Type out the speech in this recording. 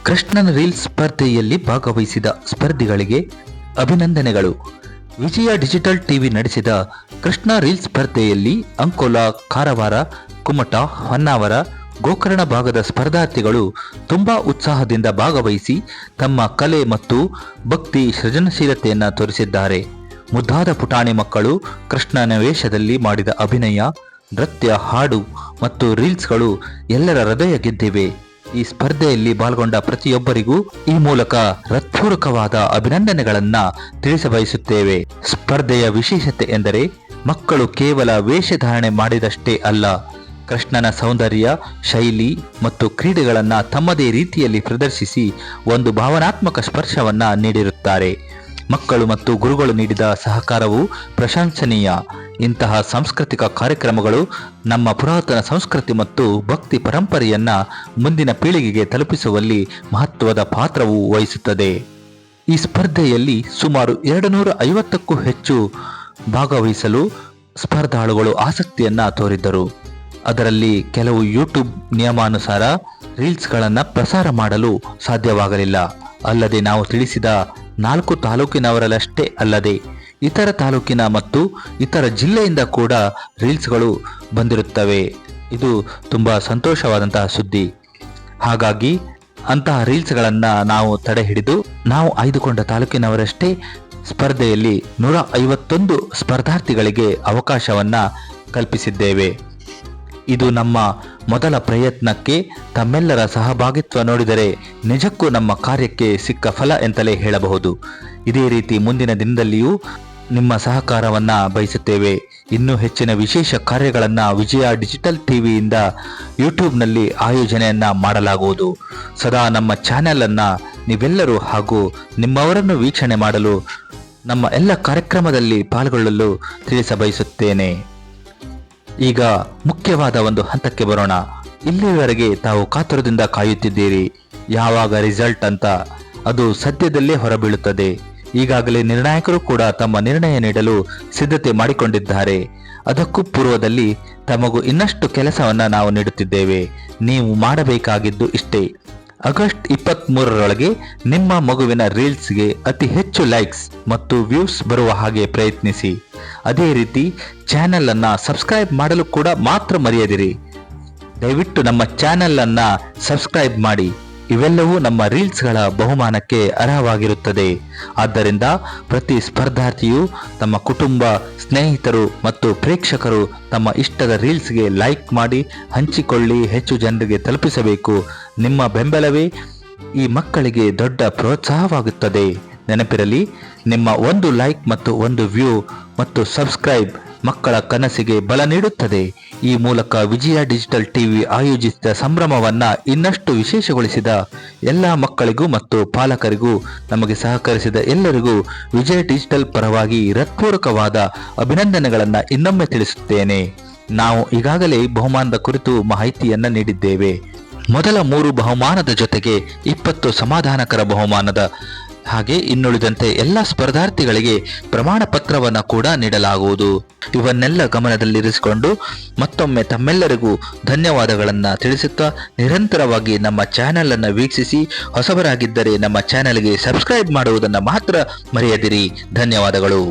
Krishnan reels ಸ್ಪರ್ಧೆಯಲ್ಲಿ ಭಾಗವಹಿಸಿದ ಸ್ಪರ್ಧಿಗಳಿಗೆ ಅಭಿನಂದನೆಗಳು. ವಿಜಯ ಡಿಜಿಟಲ್ ಟಿವಿ ನಡೆಸಿದ ಕೃಷ್ಣ ರೀಲ್ಸ್ ಸ್ಪರ್ಧೆಯಲ್ಲಿ ಅಂಕೋಲಾ, ಕಾರವಾರ, ಕುಮಟಾ, ಹೊನ್ನಾವರ, ಗೋಕರ್ಣ ಭಾಗದ ಸ್ಪರ್ಧಾರ್ಥಿಗಳು ತುಂಬಾ ಉತ್ಸಾಹದಿಂದ ಭಾಗವಹಿಸಿ ತಮ್ಮ ಕಲೆ ಮತ್ತು ಭಕ್ತಿ ಸೃಜನಶೀಲತೆಯನ್ನು ತೋರಿಸಿದ್ದಾರೆ. ಮುದ್ದಾದ ಪುಟಾಣಿ ಮಕ್ಕಳು ಕೃಷ್ಣನ ವೇಷದಲ್ಲಿ ಮಾಡಿದ ಅಭಿನಯ, ನೃತ್ಯ, ಹಾಡು ಮತ್ತು ರೀಲ್ಸ್ಗಳು ಎಲ್ಲರ ಹೃದಯ ಗೆದ್ದಿವೆ. ಈ ಸ್ಪರ್ಧೆಯಲ್ಲಿ ಪಾಲ್ಗೊಂಡ ಪ್ರತಿಯೊಬ್ಬರಿಗೂ ಈ ಮೂಲಕ ಹೃತ್ಪೂರ್ವಕವಾದ ಅಭಿನಂದನೆಗಳನ್ನ ತಿಳಿಸಬಯಸುತ್ತೇವೆ. ಸ್ಪರ್ಧೆಯ ವಿಶೇಷತೆ ಎಂದರೆ ಮಕ್ಕಳು ಕೇವಲ ವೇಷಧಾರಣೆ ಮಾಡಿದಷ್ಟೇ ಅಲ್ಲ, ಕೃಷ್ಣನ ಸೌಂದರ್ಯ, ಶೈಲಿ ಮತ್ತು ಕ್ರೀಡೆಗಳನ್ನ ತಮ್ಮದೇ ರೀತಿಯಲ್ಲಿ ಪ್ರದರ್ಶಿಸಿ ಒಂದು ಭಾವನಾತ್ಮಕ ಸ್ಪರ್ಶವನ್ನ ನೀಡಿರುತ್ತಾರೆ. ಮಕ್ಕಳು ಮತ್ತು ಗುರುಗಳು ನೀಡಿದ ಸಹಕಾರವು ಪ್ರಶಂಸನೀಯ. ಇಂತಹ ಸಾಂಸ್ಕೃತಿಕ ಕಾರ್ಯಕ್ರಮಗಳು ನಮ್ಮ ಪುರಾತನ ಸಂಸ್ಕೃತಿ ಮತ್ತು ಭಕ್ತಿ ಪರಂಪರೆಯನ್ನ ಮುಂದಿನ ಪೀಳಿಗೆಗೆ ತಲುಪಿಸುವಲ್ಲಿ ಮಹತ್ವದ ಪಾತ್ರವು ವಹಿಸುತ್ತದೆ. ಈ ಸ್ಪರ್ಧೆಯಲ್ಲಿ ಸುಮಾರು 250ಕ್ಕೂ ಹೆಚ್ಚು ಭಾಗವಹಿಸಲು ಸ್ಪರ್ಧಾಳುಗಳು ಆಸಕ್ತಿಯನ್ನ ತೋರಿದ್ದರು. ಅದರಲ್ಲಿ ಕೆಲವು ಯೂಟ್ಯೂಬ್ ನಿಯಮಾನುಸಾರ ರೀಲ್ಸ್ಗಳನ್ನು ಪ್ರಸಾರ ಮಾಡಲು ಸಾಧ್ಯವಾಗಲಿಲ್ಲ. ಅಲ್ಲದೆ ನಾವು ತಿಳಿಸಿದ 4 ತಾಲೂಕಿನವರಲ್ಲಷ್ಟೇ ಅಲ್ಲದೆ ಇತರ ತಾಲೂಕಿನ ಮತ್ತು ಇತರ ಜಿಲ್ಲೆಯಿಂದ ಕೂಡ ರೀಲ್ಸ್ಗಳು ಬಂದಿರುತ್ತವೆ. ಇದು ತುಂಬ ಸಂತೋಷವಾದಂತಹ ಸುದ್ದಿ. ಹಾಗಾಗಿ ಅಂತಹ ರೀಲ್ಸ್ಗಳನ್ನು ನಾವು ತಡೆ ಹಿಡಿದು ನಾವು ಆಯ್ದುಕೊಂಡ ತಾಲೂಕಿನವರಷ್ಟೇ ಸ್ಪರ್ಧೆಯಲ್ಲಿ 151 ಸ್ಪರ್ಧಾರ್ಥಿಗಳಿಗೆ ಅವಕಾಶವನ್ನ ಕಲ್ಪಿಸಿದ್ದೇವೆ. ಇದು ನಮ್ಮ ಮೊದಲ ಪ್ರಯತ್ನಕ್ಕೆ ತಮ್ಮೆಲ್ಲರ ಸಹಭಾಗಿತ್ವ ನೋಡಿದರೆ ನಿಜಕ್ಕೂ ನಮ್ಮ ಕಾರ್ಯಕ್ಕೆ ಸಿಕ್ಕ ಫಲ ಎಂತಲೇ ಹೇಳಬಹುದು. ಇದೇ ರೀತಿ ಮುಂದಿನ ದಿನದಲ್ಲಿಯೂ ನಿಮ್ಮ ಸಹಕಾರವನ್ನ ಬಯಸುತ್ತೇವೆ. ಇನ್ನೂ ಹೆಚ್ಚಿನ ವಿಶೇಷ ಕಾರ್ಯಗಳನ್ನ ವಿಜಯ ಡಿಜಿಟಲ್ ಟಿವಿಯಿಂದ ಯೂಟ್ಯೂಬ್ನಲ್ಲಿ ಆಯೋಜನೆಯನ್ನ ಮಾಡಲಾಗುವುದು. ಸದಾ ನಮ್ಮ ಚಾನೆಲ್ ಅನ್ನ ನೀವೆಲ್ಲರೂ ಹಾಗೂ ನಿಮ್ಮವರನ್ನು ವೀಕ್ಷಣೆ ಮಾಡಲು, ನಮ್ಮ ಎಲ್ಲ ಕಾರ್ಯಕ್ರಮದಲ್ಲಿ ಪಾಲ್ಗೊಳ್ಳಲು ತಿಳಿಸಬಯಸುತ್ತೇನೆ. ಈಗ ಮುಖ್ಯವಾದ ಒಂದು ಹಂತಕ್ಕೆ ಬರೋಣ. ಇಲ್ಲಿವರೆಗೆ ತಾವು ಕಾತುರದಿಂದ ಕಾಯುತ್ತಿದ್ದೀರಿ. ಯಾವಾಗ ರಿಸಲ್ಟ್ ಅಂತ? ಅದು ಸದ್ಯದಲ್ಲೇ ಹೊರಬೀಳುತ್ತದೆ. ಈಗಾಗಲೇ ನಿರ್ಣಾಯಕರು ಕೂಡ ತಮ್ಮ ನಿರ್ಣಯ ನೀಡಲು ಸಿದ್ಧತೆ ಮಾಡಿಕೊಂಡಿದ್ದಾರೆ. ಅದಕ್ಕೂ ಪೂರ್ವದಲ್ಲಿ ತಮಗೂ ಇನ್ನಷ್ಟು ಕೆಲಸವನ್ನ ನಾವು ನೀಡುತ್ತಿದ್ದೇವೆ. ನೀವು ಮಾಡಬೇಕಾಗಿದ್ದು ಇಷ್ಟೇ: ಆಗಸ್ಟ್ 23ರೊಳಗೆ ನಿಮ್ಮ ಮಗುವಿನ ರೀಲ್ಸ್ಗೆ ಅತಿ ಹೆಚ್ಚು ಲೈಕ್ಸ್ ಮತ್ತು ವ್ಯೂಸ್ ಬರುವ ಹಾಗೆ ಪ್ರಯತ್ನಿಸಿ. ಅದೇ ರೀತಿ ಚಾನೆಲ್ ಅನ್ನ ಸಬ್ಸ್ಕ್ರೈಬ್ ಮಾಡಲು ಕೂಡ ಮಾತ್ರ ಮರೆಯದಿರಿ. ದಯವಿಟ್ಟು ನಮ್ಮ ಚಾನೆಲ್ ಅನ್ನ ಸಬ್ಸ್ಕ್ರೈಬ್ ಮಾಡಿ. ಇವೆಲ್ಲವೂ ನಮ್ಮ ರೀಲ್ಸ್ಗಳ ಬಹುಮಾನಕ್ಕೆ ಅರ್ಹವಾಗಿರುತ್ತದೆ. ಆದ್ದರಿಂದ ಪ್ರತಿ ಸ್ಪರ್ಧಾರ್ಥಿಯು ತಮ್ಮ ಕುಟುಂಬ, ಸ್ನೇಹಿತರು ಮತ್ತು ಪ್ರೇಕ್ಷಕರು ತಮ್ಮ ಇಷ್ಟದ ರೀಲ್ಸ್ಗೆ ಲೈಕ್ ಮಾಡಿ ಹಂಚಿಕೊಳ್ಳಿ, ಹೆಚ್ಚು ಜನರಿಗೆ ತಲುಪಿಸಬೇಕು. ನಿಮ್ಮ ಬೆಂಬಲವೇ ಈ ಮಕ್ಕಳಿಗೆ ದೊಡ್ಡ ಪ್ರೋತ್ಸಾಹವಾಗುತ್ತದೆ. ನೆನಪಿರಲಿ, ನಿಮ್ಮ ಒಂದು ಲೈಕ್ ಮತ್ತು ಒಂದು ವ್ಯೂ ಮತ್ತು ಸಬ್ಸ್ಕ್ರೈಬ್ ಮಕ್ಕಳ ಕನಸಿಗೆ ಬಲ ನೀಡುತ್ತದೆ. ಈ ಮೂಲಕ ವಿಜಯ ಡಿಜಿಟಲ್ ಟಿವಿ ಆಯೋಜಿಸಿದ ಸಂಭ್ರಮವನ್ನ ಇನ್ನಷ್ಟು ವಿಶೇಷಗೊಳಿಸಿದ ಎಲ್ಲ ಮಕ್ಕಳಿಗೂ ಮತ್ತು ಪಾಲಕರಿಗೂ, ನಮಗೆ ಸಹಕರಿಸಿದ ಎಲ್ಲರಿಗೂ ವಿಜಯ ಡಿಜಿಟಲ್ ಪರವಾಗಿ ಹೃತ್ಪೂರ್ವಕವಾದ ಅಭಿನಂದನೆಗಳನ್ನು ಇನ್ನೊಮ್ಮೆ ತಿಳಿಸುತ್ತೇನೆ. ನಾವು ಈಗಾಗಲೇ ಬಹುಮಾನದ ಕುರಿತು ಮಾಹಿತಿಯನ್ನ ನೀಡಿದ್ದೇವೆ. ಮೊದಲ 3 ಬಹುಮಾನದ ಜೊತೆಗೆ 20 ಸಮಾಧಾನಕರ ಬಹುಮಾನದ ಹಾಗೆ ಇನ್ನುಳಿದಂತೆ ಎಲ್ಲ ಸ್ಪರ್ಧಾರ್ಥಿಗಳಿಗೆ ಪ್ರಮಾಣ ಪತ್ರವನ್ನು ಕೂಡ ನೀಡಲಾಗುವುದು. ಇವನ್ನೆಲ್ಲ ಗಮನದಲ್ಲಿರಿಸಿಕೊಂಡು ಮತ್ತೊಮ್ಮೆ ತಮ್ಮೆಲ್ಲರಿಗೂ ಧನ್ಯವಾದಗಳನ್ನು ತಿಳಿಸುತ್ತಾ, ನಿರಂತರವಾಗಿ ನಮ್ಮ ಚಾನೆಲ್ ಅನ್ನು ವೀಕ್ಷಿಸಿ, ಹೊಸಬರಾಗಿದ್ದರೆ ನಮ್ಮ ಚಾನೆಲ್ಗೆ ಸಬ್ಸ್ಕ್ರೈಬ್ ಮಾಡುವುದನ್ನು ಮಾತ್ರ ಮರೆಯದಿರಿ. ಧನ್ಯವಾದಗಳು.